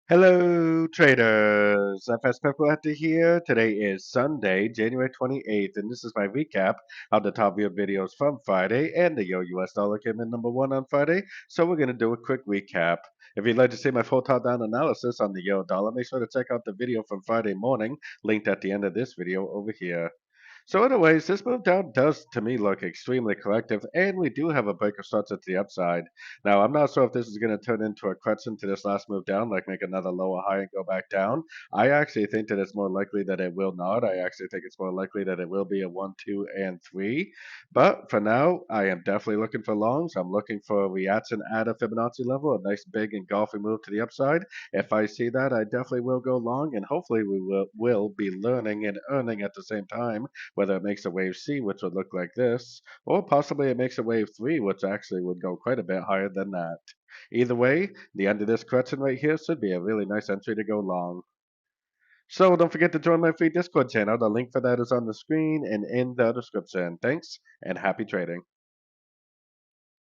Hello, traders. FX Pip Collector here. Today is Sunday, January 28th, and this is my recap of the top view videos from Friday. And the US dollar came in number one on Friday, so we're going to do a quick recap. If you'd like to see my full top down analysis on the euro dollar, make sure to check out the video from Friday morning, linked at the end of this video over here. So anyways, this move down does to me look extremely corrective, and we do have a break of sorts at the upside. Now, I'm not sure if this is going to turn into a correction to this last move down, like make another lower high and go back down. I actually think that it's more likely that it will not. I actually think it's more likely that it will be a 1, 2, and 3. But for now, I am definitely looking for longs. I'm looking for a reaction at a Fibonacci level, a nice big engulfing move to the upside. If I see that, I definitely will go long, and hopefully we will be learning and earning at the same time whether it makes a wave C, which would look like this, or possibly it makes a wave 3, which actually would go quite a bit higher than that. Either way, the end of this correction right here should be a really nice entry to go long. So don't forget to join my free Discord channel. The link for that is on the screen and in the description. Thanks and happy trading.